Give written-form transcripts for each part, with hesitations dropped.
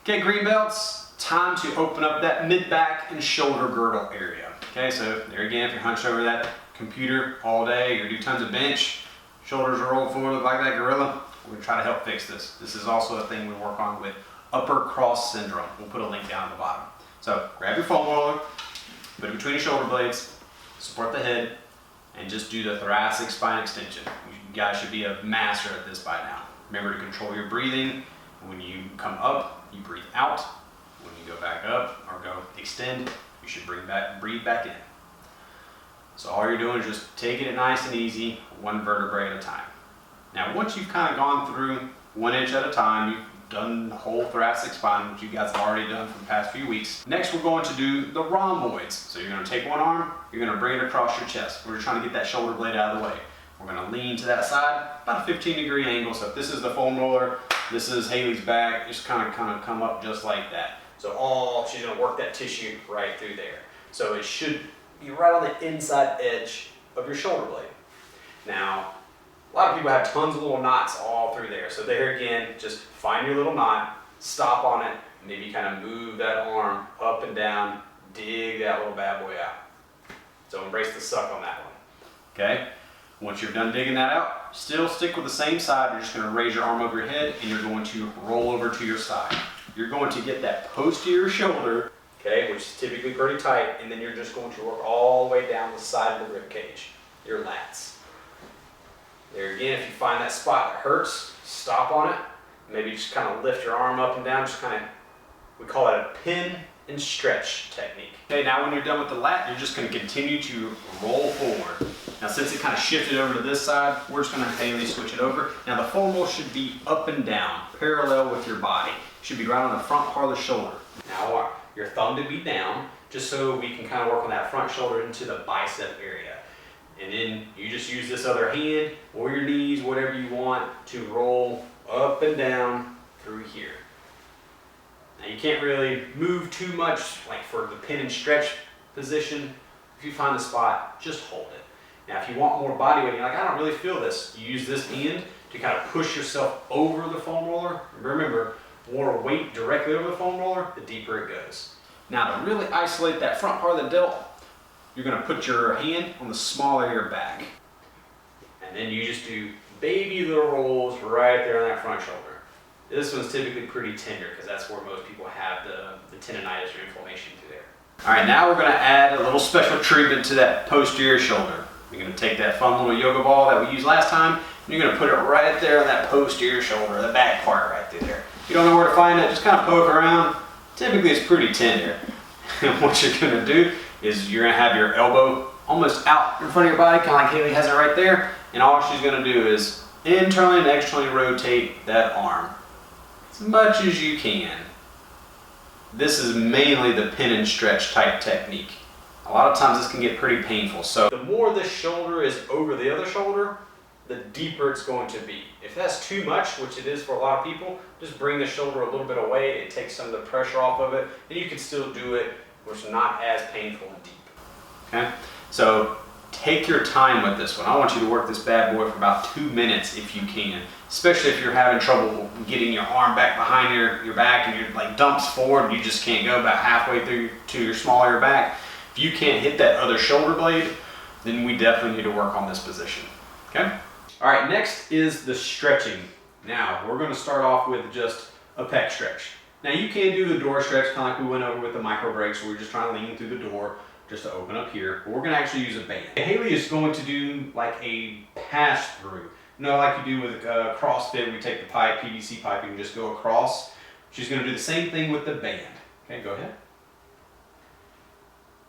Okay, green belts, time to open up that mid-back and shoulder girdle area. Okay, so there again, if you're hunched over that computer all day, you're gonna do tons of bench, shoulders are rolled forward, look like that gorilla, we're gonna try to help fix this. This is also a thing we work on with upper cross syndrome. We'll put a link down at the bottom. So grab your foam roller, put it between your shoulder blades, support the head, and just do the thoracic spine extension. You guys should be a master at this by now. Remember to control your breathing. When you come up, you breathe out. When you go back up or go extend, you should breathe back in. So all you're doing is just taking it nice and easy, one vertebrae at a time. Now once you've kind of gone through 1 inch at a time, you've done the whole thoracic spine, which you guys have already done for the past few weeks. Next we're going to do the rhomoids. So you're going to take one arm, you're going to bring it across your chest. We're just trying to get that shoulder blade out of the way. We're going to lean to that side, about a 15-degree angle. So if this is the foam roller, this is Haley's back, just kind of come up just like that. So she's going to work that tissue right through there. So it should be right on the inside edge of your shoulder blade. Now, a lot of people have tons of little knots all through there. So there again, just find your little knot, stop on it, maybe kind of move that arm up and down, dig that little bad boy out. So embrace the suck on that one, okay? Once you're done digging that out, still stick with the same side. You're just going to raise your arm over your head and you're going to roll over to your side. You're going to get that posterior shoulder, okay, which is typically pretty tight, and then you're just going to work all the way down the side of the rib cage, your lats. There again, if you find that spot that hurts, stop on it. Maybe just kind of lift your arm up and down, just kind of, we call it a pin and stretch technique. Okay, now when you're done with the lat, you're just going to continue to roll forward. Now since it kind of shifted over to this side, we're just going to Haley switch it over. Now the foam roll should be up and down, parallel with your body. It should be right on the front part of the shoulder. Now your thumb to be down, just so we can kind of work on that front shoulder into the bicep area. And then you just use this other hand or your knees, whatever you want, to roll up and down through here. Now you can't really move too much, like for the pin and stretch position. If you find the spot, just hold it. Now if you want more body weight, you're like, I don't really feel this. You use this end to kind of push yourself over the foam roller. Remember, more weight directly over the foam roller, the deeper it goes. Now to really isolate that front part of the delt, you're going to put your hand on the small area of your back. And then you just do baby little rolls right there on that front shoulder. This one's typically pretty tender because that's where most people have the tendonitis or inflammation through there. All right, now we're going to add a little special treatment to that posterior shoulder. You're going to take that fun little yoga ball that we used last time, and you're going to put it right there on that posterior shoulder, the back part right through there. If you don't know where to find it, just kind of poke around. Typically it's pretty tender. And what you're going to do is you're going to have your elbow almost out in front of your body, kind of like Haley has it right there, and all she's going to do is internally and externally rotate that arm as much as you can. This is mainly the pin and stretch type technique. A lot of times this can get pretty painful, so the more this shoulder is over the other shoulder, the deeper it's going to be. If that's too much, which it is for a lot of people, just bring the shoulder a little bit away. It takes some of the pressure off of it, and you can still do it where it's not as painful and deep. Okay, so take your time with this one. I want you to work this bad boy for about 2 minutes if you can, especially if you're having trouble getting your arm back behind your back and you're like dumps forward and you just can't go about halfway through to your small area back. If you can't hit that other shoulder blade, then we definitely need to work on this position. Okay? All right, next is the stretching. Now, we're going to start off with just a pec stretch. Now, you can do the door stretch, kind of like we went over with the micro breaks, where we're just trying to lean through the door just to open up here. But we're going to actually use a band. Haley is going to do like a pass-through. You know, like you do with CrossFit, we take the pipe, PVC pipe, and just go across. She's going to do the same thing with the band. Okay, go ahead.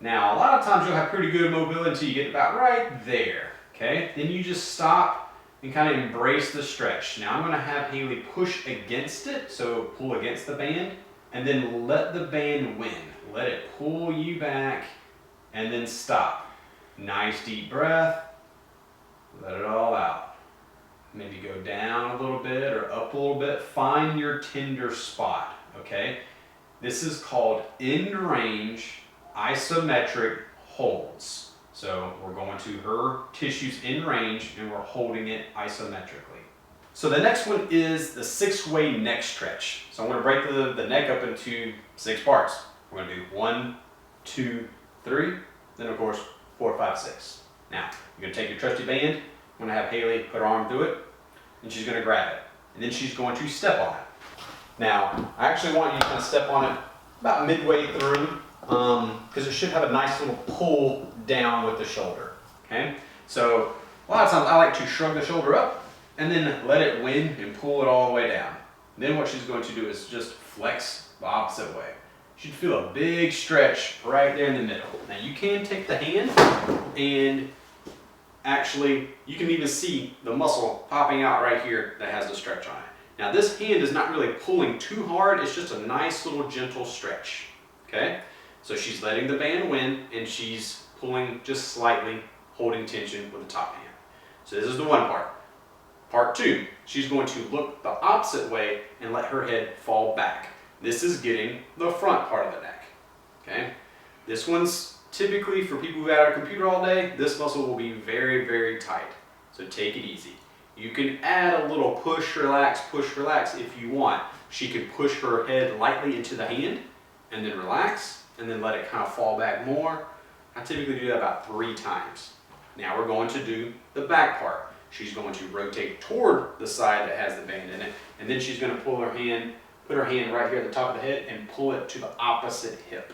Now, a lot of times you'll have pretty good mobility until you get about right there. Okay, then you just stop and kind of embrace the stretch. Now I'm going to have Haley push against it, so pull against the band, and then let the band win. Let it pull you back, and then stop. Nice deep breath. Let it all out. Maybe go down a little bit or up a little bit. Find your tender spot, okay? This is called in range isometric holds. So we're going to her tissues in range and we're holding it isometrically. So the next one is the 6-way neck stretch. So I'm going to break the neck up into 6 parts. We're going to do 1, 2, 3, then of course 4, 5, 6. Now, you're going to take your trusty band. I'm going to have Haley put her arm through it, and she's going to grab it. And then she's going to step on it. Now, I actually want you to kind of step on it about midway through, because it should have a nice little pull down with the shoulder. Okay? So, a lot of times I like to shrug the shoulder up, and then let it win and pull it all the way down. Then what she's going to do is just flex the opposite way. You should feel a big stretch right there in the middle. Now you can take the hand and actually, you can even see the muscle popping out right here that has the stretch on it. Now this hand is not really pulling too hard, it's just a nice little gentle stretch. Okay? So she's letting the band win and she's pulling just slightly, holding tension with the top hand. So this is the one part. Part 2, she's going to look the opposite way and let her head fall back. This is getting the front part of the neck. Okay? This one's typically for people who have a computer all day, this muscle will be very, very tight. So take it easy. You can add a little push, relax if you want. She can push her head lightly into the hand and then relax and then let it kind of fall back more. I typically do that about 3 times. Now we're going to do the back part. She's going to rotate toward the side that has the band in it, and then she's going to pull her hand, put her hand right here at the top of the head and pull it to the opposite hip.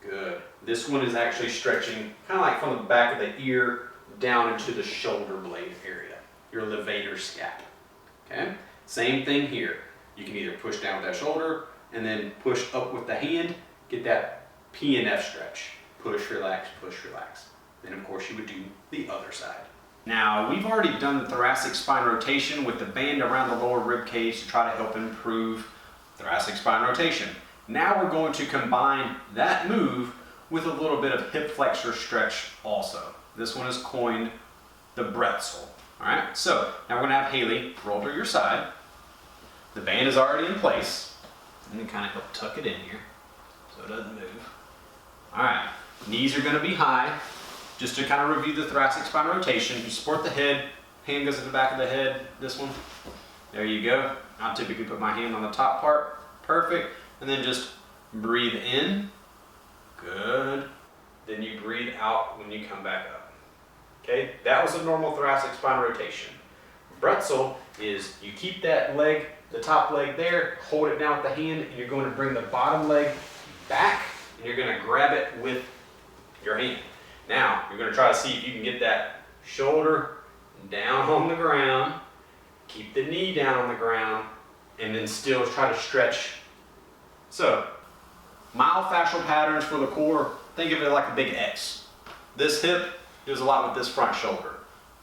Good. This one is actually stretching kind of like from the back of the ear down into the shoulder blade area, your levator scap. Okay? Same thing here. You can either push down with that shoulder and then push up with the hand, get that P and F stretch. Push, relax, push, relax. Then of course you would do the other side. Now, we've already done the thoracic spine rotation with the band around the lower rib cage to try to help improve thoracic spine rotation. Now we're going to combine that move with a little bit of hip flexor stretch also. This one is coined the Bretzel. Alright, so now we're going to have Haley roll to your side. The band is already in place. And then kind of help tuck it in here so it doesn't move. Alright, knees are going to be high. Just to kind of review the thoracic spine rotation, you support the head, hand goes at the back of the head, this one. There you go. I'll typically put my hand on the top part. Perfect. And then just breathe in. Good. Then you breathe out when you come back up. Okay, that was a normal thoracic spine rotation. Bretzel is you keep that leg, the top leg there, hold it down with the hand, and you're going to bring the bottom leg back, and you're going to grab it with your hand. Now, you're going to try to see if you can get that shoulder down on the ground, keep the knee down on the ground, and then still try to stretch. So, myofascial patterns for the core, think of it like a big X. This hip does a lot with this front shoulder.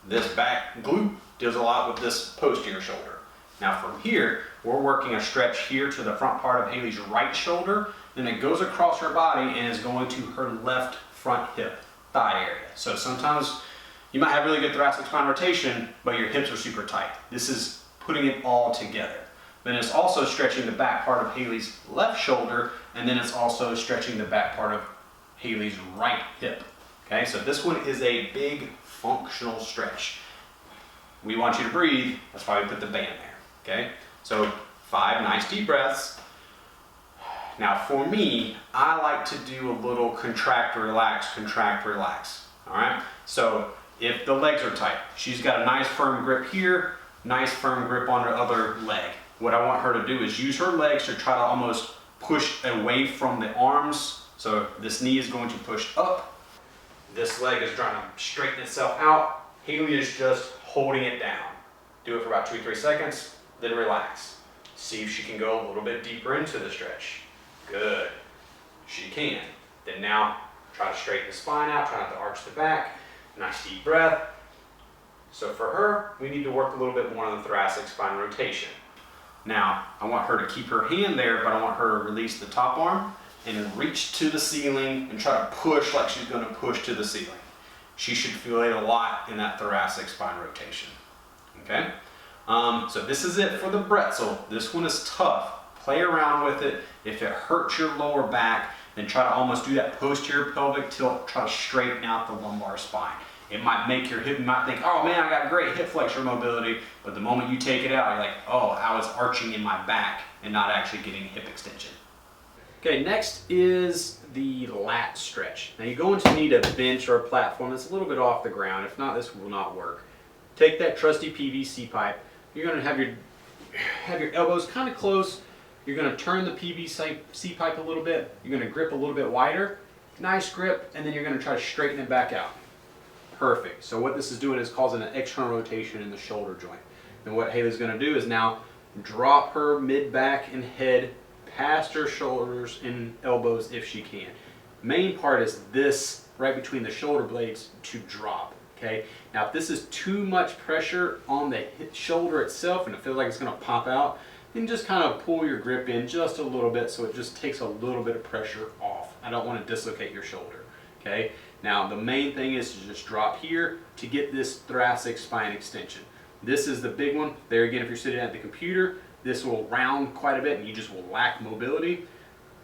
This back glute does a lot with this posterior shoulder. Now from here, we're working a stretch here to the front part of Haley's right shoulder, and it goes across her body and is going to her left front hip. Thigh area. So sometimes you might have really good thoracic spine rotation, but your hips are super tight. This is putting it all together. Then it's also stretching the back part of Haley's left shoulder, and then it's also stretching the back part of Haley's right hip. Okay, so this one is a big functional stretch. We want you to breathe, that's why we put the band there. Okay, so 5 nice deep breaths. Now for me, I like to do a little contract, relax, all right? So if the legs are tight, she's got a nice firm grip here, nice firm grip on her other leg. What I want her to do is use her legs to try to almost push away from the arms. So this knee is going to push up. This leg is trying to straighten itself out. Haley is just holding it down. Do it for about 2-3 seconds, then relax. See if she can go a little bit deeper into the stretch. Good. She can. Then now, try to straighten the spine out, try not to arch the back. Nice deep breath. So for her, we need to work a little bit more on the thoracic spine rotation. Now, I want her to keep her hand there, but I want her to release the top arm and reach to the ceiling and try to push like she's going to push to the ceiling. She should feel it a lot in that thoracic spine rotation. Okay? So this is it for the Bretzel. This one is tough. Play around with it. If it hurts your lower back, then try to almost do that posterior pelvic tilt, try to straighten out the lumbar spine. It might make your hip, you might think, oh man, I got great hip flexor mobility, but the moment you take it out, you're like, oh, I was arching in my back and not actually getting hip extension. Okay, next is the lat stretch. Now you're going to need a bench or a platform that's a little bit off the ground. If not, this will not work. Take that trusty PVC pipe. You're going to have your elbows kind of close. You're going to turn the PVC pipe a little bit. You're going to grip a little bit wider. Nice grip, and then you're going to try to straighten it back out. Perfect. So what this is doing is causing an external rotation in the shoulder joint. And what Haley's going to do is now drop her mid-back and head past her shoulders and elbows if she can. Main part is this right between the shoulder blades to drop. Okay. Now if this is too much pressure on the shoulder itself and it feels like it's going to pop out, then just kind of pull your grip in just a little bit so it just takes a little bit of pressure off. I don't want to dislocate your shoulder. Okay. Now the main thing is to just drop here to get this thoracic spine extension. This is the big one. There again, if you're sitting at the computer, this will round quite a bit and you just will lack mobility.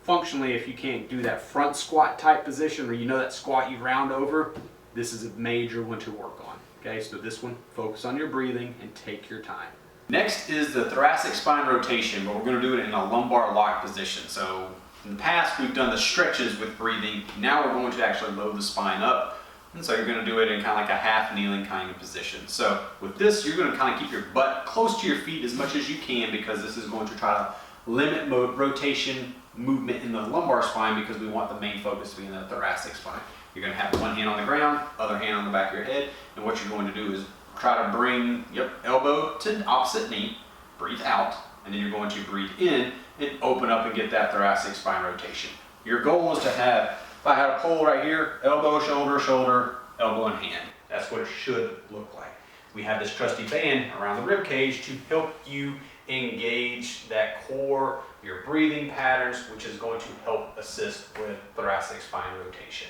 Functionally, if you can't do that front squat type position, or you know that squat you round over, this is a major one to work on. Okay, so this one, focus on your breathing and take your time. Next is the thoracic spine rotation, but we're going to do it in a lumbar lock position. So in the past, we've done the stretches with breathing. Now we're going to actually load the spine up. And so you're going to do it in kind of like a half kneeling kind of position. So with this, you're going to kind of keep your butt close to your feet as much as you can, because this is going to try to limit rotation movement in the lumbar spine, because we want the main focus to be in the thoracic spine. You're going to have one hand on the ground, other hand on the back of your head, and what you're going to do is try to bring elbow to opposite knee, breathe out, and then you're going to breathe in and open up and get that thoracic spine rotation. Your goal is to have, if I had a pole right here, elbow, shoulder, shoulder, elbow, and hand. That's what it should look like. We have this trusty band around the rib cage to help you engage that core, your breathing patterns, which is going to help assist with thoracic spine rotation.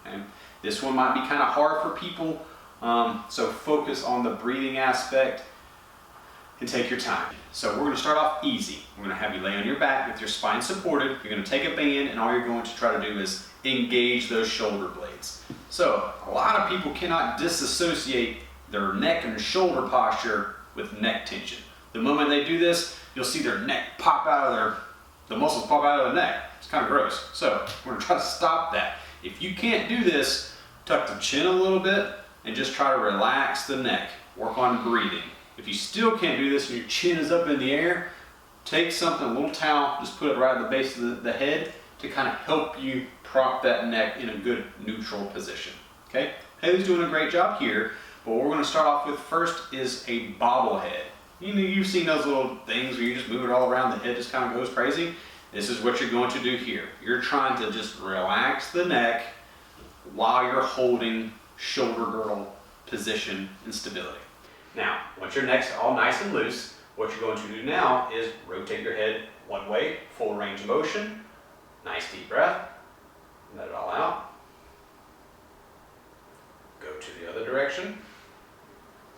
Okay. This one might be kind of hard for people, so focus on the breathing aspect and take your time. So we're going to start off easy. We're going to have you lay on your back with your spine supported. You're going to take a band, and all you're going to try to do is engage those shoulder blades. So a lot of people cannot disassociate their neck and shoulder posture with neck tension. The moment they do this, you'll see their neck pop out of the muscles pop out of the neck. It's kind of gross. So we're going to try to stop that. If you can't do this, tuck the chin a little bit and just try to relax the neck. Work on breathing. If you still can't do this and your chin is up in the air, take something, a little towel, just put it right at the base of the head to kind of help you prop that neck in a good neutral position. Okay? Haley's doing a great job here, but what we're going to start off with first is a bobblehead. You've seen those little things where you just move it all around, the head just kind of goes crazy. This is what you're going to do here. You're trying to just relax the neck while you're holding shoulder girdle position and stability. Now, once your neck's all nice and loose, what you're going to do now is rotate your head one way, full range of motion. Nice deep breath. Let it all out. Go to the other direction.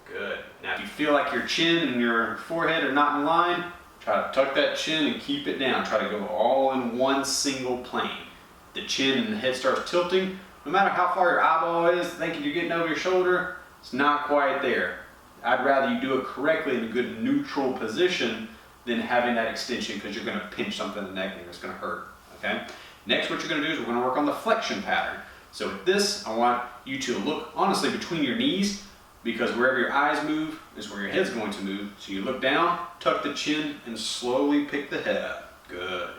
Good. Now, if you feel like your chin and your forehead are not in line, try to tuck that chin and keep it down. Try to go all in one single plane. The chin and the head starts tilting. No matter how far your eyeball is, thinking you're getting over your shoulder, it's not quite there. I'd rather you do it correctly in a good neutral position than having that extension, because you're going to pinch something in the neck and it's going to hurt. Okay? Next, what you're going to do is we're going to work on the flexion pattern. So with this, I want you to look honestly between your knees, because wherever your eyes move is where your head's going to move. So you look down, tuck the chin, and slowly pick the head up. Good.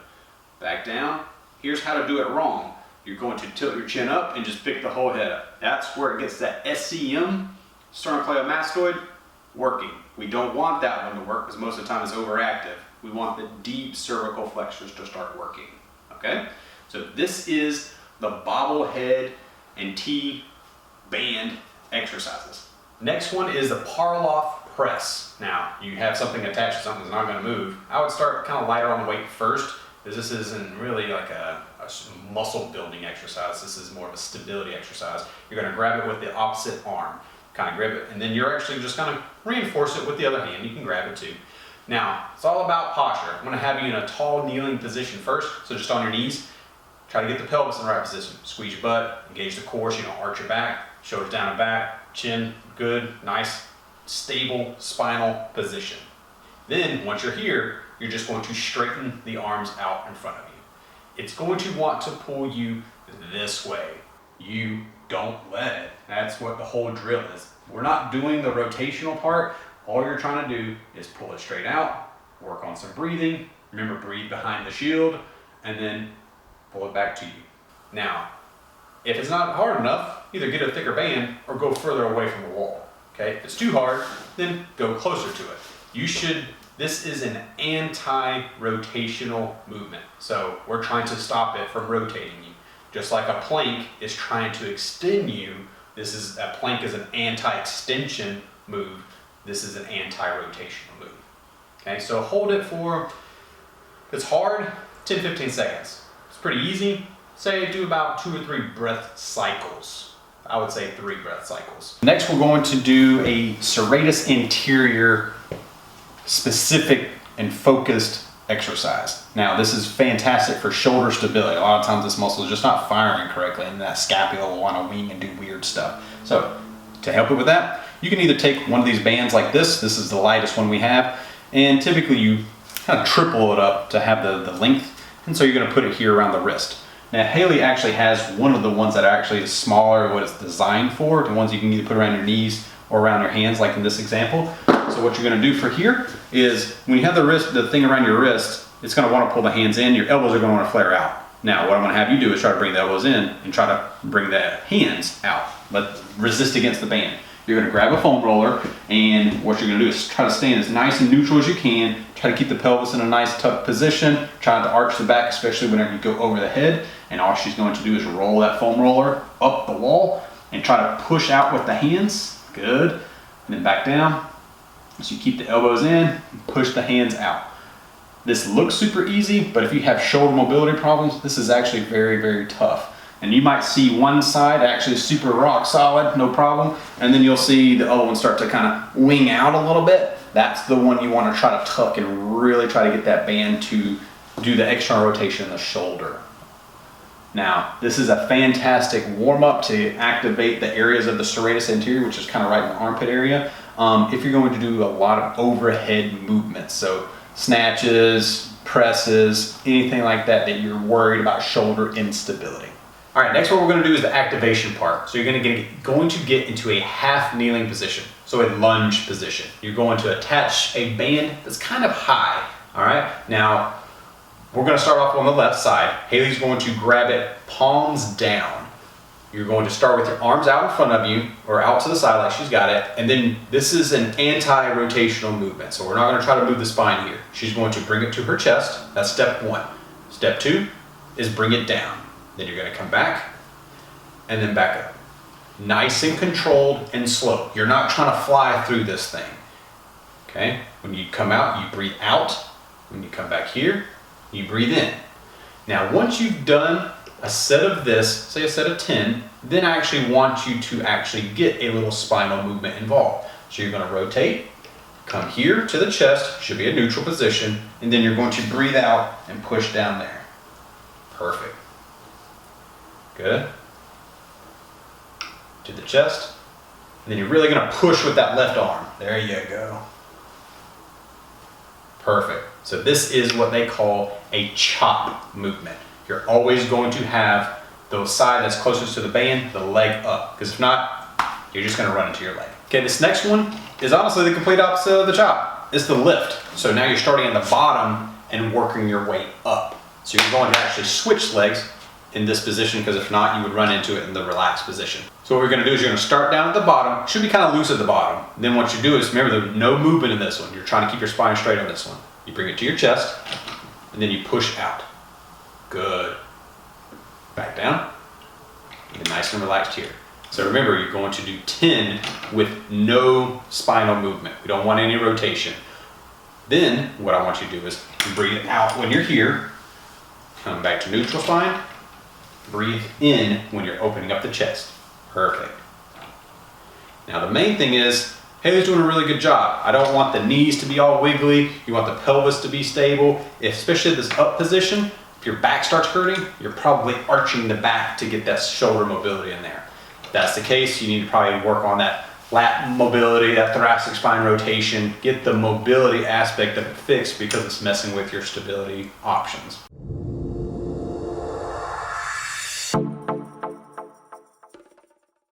Back down. Here's how to do it wrong. You're going to tilt your chin up and just pick the whole head up. That's where it gets that SCM, sternocleidomastoid, working. We don't want that one to work because most of the time it's overactive. We want the deep cervical flexors to start working. Okay? So this is the bobblehead and T band exercises. Next one is the Parla Press. Now, you have something attached to something that's not going to move. I would start kind of lighter on the weight first, because this isn't really like a muscle building exercise. This is more of a stability exercise. You're going to grab it with the opposite arm. Kind of grab it, and then you're actually just going to reinforce it with the other hand. You can grab it too. Now, it's all about posture. I'm going to have you in a tall kneeling position first, so just on your knees. Try to get the pelvis in the right position. Squeeze your butt, engage the core so you don't arch your back. Shoulders down and back, chin good, nice, stable spinal position. Then once you're here, you're just going to straighten the arms out in front of you. It's going to want to pull you this way. You don't let it. That's what the whole drill is. We're not doing the rotational part. All you're trying to do is pull it straight out, work on some breathing. Remember, breathe behind the shield, and then pull it back to you. Now, if it's not hard enough, either get a thicker band or go further away from the wall. Okay? If it's too hard, then go closer to it. This is an anti-rotational movement. So we're trying to stop it from rotating you. Just like a plank is trying to extend you, a plank is an anti-extension move. This is an anti-rotational move. Okay, so hold it for, if it's hard, 10-15 seconds. It's pretty easy. Say do about 2 or 3 breath cycles. I would say 3 breath cycles. Next, we're going to do a serratus anterior specific and focused exercise. Now, this is fantastic for shoulder stability. A lot of times this muscle is just not firing correctly and that scapula will want to wing and do weird stuff. So to help it with that, you can either take one of these bands like this. This is the lightest one we have. And typically you kind of triple it up to have the length. And so you're going to put it here around the wrist. Now, Haley actually has one of the ones that are actually smaller, what it's designed for, the ones you can either put around your knees or around your hands, like in this example. So what you're going to do for here is when you have the thing around your wrist, it's going to want to pull the hands in. Your elbows are going to want to flare out. Now, what I'm going to have you do is try to bring the elbows in and try to bring the hands out, but resist against the band. You're going to grab a foam roller, and what you're going to do is try to stand as nice and neutral as you can. Try to keep the pelvis in a nice tucked position. Try not to arch the back, especially whenever you go over the head. And all she's going to do is roll that foam roller up the wall and try to push out with the hands. Good. And then back down. So you keep the elbows in and push the hands out. This looks super easy, but if you have shoulder mobility problems, this is actually very, very tough. And you might see one side actually super rock solid, no problem. And then you'll see the other one start to kind of wing out a little bit. That's the one you want to try to tuck and really try to get that band to do the external rotation in the shoulder. Now, this is a fantastic warm-up to activate the areas of the serratus anterior, which is kind of right in the armpit area, if you're going to do a lot of overhead movements. So snatches, presses, anything like that you're worried about shoulder instability. All right, next what we're going to do is the activation part. So you're going to get into a half kneeling position, so a lunge position. You're going to attach a band that's kind of high. All right, now we're going to start off on the left side. Haley's going to grab it palms down. You're going to start with your arms out in front of you or out to the side like she's got it. And then this is an anti-rotational movement. So we're not going to try to move the spine here. She's going to bring it to her chest. That's step 1. Step 2 is bring it down. Then you're going to come back and then back up. Nice and controlled and slow. You're not trying to fly through this thing. Okay? When you come out, you breathe out. When you come back here, you breathe in. Now, once you've done a set of this, say a set of 10, then I actually want you to actually get a little spinal movement involved. So you're going to rotate, come here to the chest, should be a neutral position, and then you're going to breathe out and push down there. Perfect. Good. To the chest, and then you're really going to push with that left arm. There you go. Perfect. So this is what they call a chop movement. You're always going to have the side that's closest to the band, the leg up, because if not, you're just going to run into your leg. Okay, this next one is honestly the complete opposite of the chop. It's the lift. So now you're starting at the bottom and working your way up. So you're going to actually switch legs in this position, because if not, you would run into it in the relaxed position. So what we're going to do is you're going to start down at the bottom. Should be kind of loose at the bottom. Then what you do is, remember, there's no movement in this one. You're trying to keep your spine straight on this one. You bring it to your chest, and then you push out. Good. Back down. And nice and relaxed here. So remember, you're going to do 10 with no spinal movement. We don't want any rotation. Then what I want you to do is breathe out when you're here. Come back to neutral spine. Breathe in when you're opening up the chest. Perfect. Now the main thing is, Haley's doing a really good job. I don't want the knees to be all wiggly. You want the pelvis to be stable. Especially this up position, if your back starts hurting, you're probably arching the back to get that shoulder mobility in there. if that's the case, you need to probably work on that lat mobility, that thoracic spine rotation, get the mobility aspect of it fixed because it's messing with your stability options.